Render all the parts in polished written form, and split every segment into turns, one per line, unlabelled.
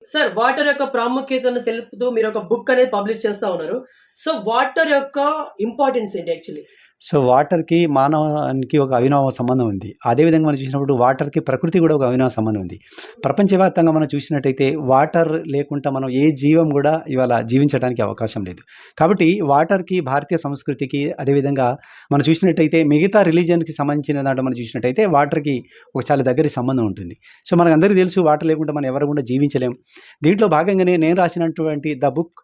Sir water యొక్క ప్రాముఖ్యతను తెలుపుతూ మీరొక బుక్ అనేది పబ్లిష్ చేస్తా ఉన్నారు. సో, వాటర్ యొక్క ఇంపార్టెన్స్ ఏంటి యాక్చువల్లీ?
సో, వాటర్‌కి మానవానికి ఒక అవినావ సంబంధం ఉంది. అదేవిధంగా మనం చూసినప్పుడు వాటర్‌కి ప్రకృతి కూడా ఒక అవినావ సంబంధం ఉంది. ప్రపంచవ్యాప్తంగా మనం చూసినట్టయితే వాటర్ లేకుండా మనం ఏ జీవం గూడా ఇవాళ జీవించడానికి అవకాశం లేదు. కాబట్టి వాటర్‌కి భారతీయ సంస్కృతికి అదేవిధంగా మనం చూసినట్టయితే మిగతా రిలీజియన్‌కి సంబంధించిన దాంట్లో మనం చూసినట్టయితే వాటర్‌కి ఒక చాలా దగ్గరి సంబంధం ఉంటుంది. సో, మనకందరికీ తెలుసు వాటర్ లేకుండా మనం ఎవరు కూడా జీవించలేం. దీంట్లో భాగంగానే నేను రాసినటువంటి the book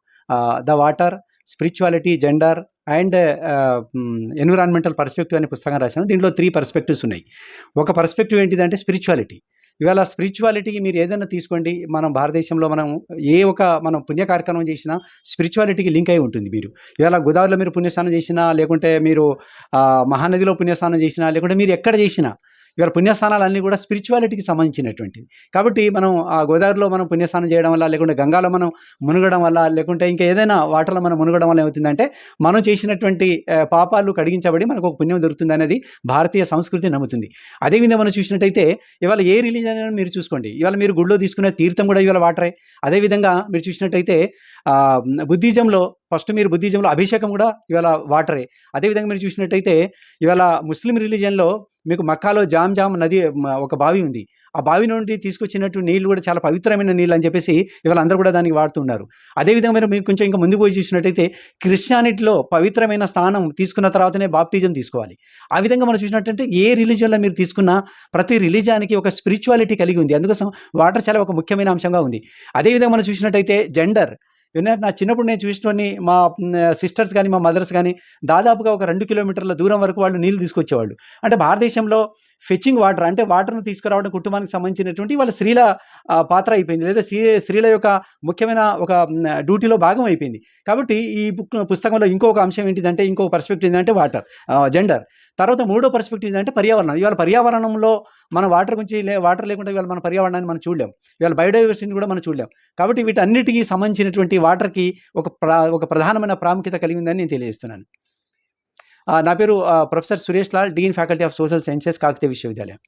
'the water spirituality, gender and environmental perspective' అనే పుస్తకం రాశాను. దీంట్లో 3 పర్స్పెక్టివ్స్ ఉన్నాయి. ఒక పర్స్పెక్టివ్ ఏంటిదంటే స్పిరిచువాలిటీ. ఇవాళ స్పిరిచువాలిటీకి మీరు ఏదైనా తీసుకోండి, మనం భారతదేశంలో మనం పుణ్య కార్యక్రమం చేసినా స్పిరిచువాలిటీకి లింక్ అయి ఉంటుంది. మీరు ఇవాళ గోదావరిలో మీరు పుణ్యస్నానం చేసినా, లేకుంటే మీరు మహానదిలో పుణ్యస్నానం చేసినా, లేకుంటే మీరు ఎక్కడ చేసినా ఇవాళ పుణ్యస్థానాలన్నీ కూడా స్పిరిచువాలిటీకి సంబంధించినటువంటివి. కాబట్టి మనం ఆ గోదావరిలో మనం పుణ్యస్నానం చేయడం వల్ల, లేకుంటే గంగాలో మనం మునగడం వల్ల, లేకుంటే ఇంకా ఏదైనా వాటర్‌లో మనం మునగడం వల్ల ఏమవుతుందంటే, మనం చేసినటువంటి పాపాలు కడిగించబడి మనకు ఒక పుణ్యం దొరుకుతుందనేది భారతీయ సంస్కృతి నమ్ముతుంది. అదేవిధంగా మనం చూసినట్టయితే ఇవాళ ఏ రిలీజియన్ అయినా మీరు చూసుకోండి. ఇవాళ మీరు గుడిలో తీసుకునే తీర్థం కూడా ఇవాళ వాటరే. అదేవిధంగా మీరు చూసినట్టయితే బుద్ధిజంలో ఫస్ట్ మీరు బుద్ధిజంలో అభిషేకం కూడా ఇవాళ వాటరే. అదేవిధంగా మీరు చూసినట్టయితే ఇవాళ ముస్లిం రిలీజియన్‌లో మీకు మక్కాలో జామ్ నది ఒక బావి ఉంది. ఆ బావి నుండి తీసుకొచ్చినట్టు నీళ్ళు కూడా చాలా పవిత్రమైన నీళ్ళు అని చెప్పేసి ఇవాళ అందరూ కూడా దానికి వాడుతున్నారు. అదేవిధంగా మీరు కొంచెం ఇంకా ముందుకు పోయి చూసినట్టయితే క్రిస్టియానిటీలో పవిత్రమైన స్థానం తీసుకున్న తర్వాతనే బాప్టిజం తీసుకోవాలి. ఆ విధంగా మనం చూసినట్టంటే ఏ రిలీజియన్‌లో మీరు తీసుకున్నా ప్రతి రిలీజియానికి ఒక స్పిరిచువాలిటీ కలిగి ఉంది. అందుకోసం వాటర్ చాలా ఒక ముఖ్యమైన అంశంగా ఉంది. అదేవిధంగా మనం చూసినట్టయితే జెండర్ నా చిన్నప్పుడు నేను చూసినవన్నీ మా సిస్టర్స్ కానీ, మా మదర్స్ కానీ దాదాపుగా ఒక 2 కిలోమీటర్ల దూరం వరకు వాళ్ళు నీళ్ళు తీసుకొచ్చేవాళ్ళు. అంటే భారతదేశంలో ఫెచింగ్ వాటర్ అంటే వాటర్‌ను తీసుకురావడం కుటుంబానికి సంబంధించినటువంటి వాళ్ళ స్త్రీల పాత్ర అయిపోయింది. లేదా స్త్రీల యొక్క ముఖ్యమైన ఒక డ్యూటీలో భాగం అయిపోయింది. కాబట్టి ఈ పుస్తకంలో ఇంకొక అంశం ఏంటిదంటే, ఇంకొక పర్స్పెక్టివ్ ఏంటంటే జెండర్. తర్వాత మూడో పర్స్పెక్టివ్ ఏంటంటే పర్యావరణం. ఇవాళ పర్యావరణంలో మనం వాటర్ గురించి వాటర్ లేకుండా ఇవాళ మన పర్యావరణాన్ని మనం చూడలేం. ఇవాళ బయోడైవర్సిటీని కూడా మనం చూడలేం. కాబట్టి వీటన్నిటికి సంబంధించినటువంటి వాటర్‌కి ఒక ప్రధానమైన ప్రాముఖ్యత కలిగి ఉందని నేను తెలియజేస్తున్నాను. నా పేరు professor Suresh Lal, dean faculty of social sciences, Kakatiya విశ్వవిద్యాలయం.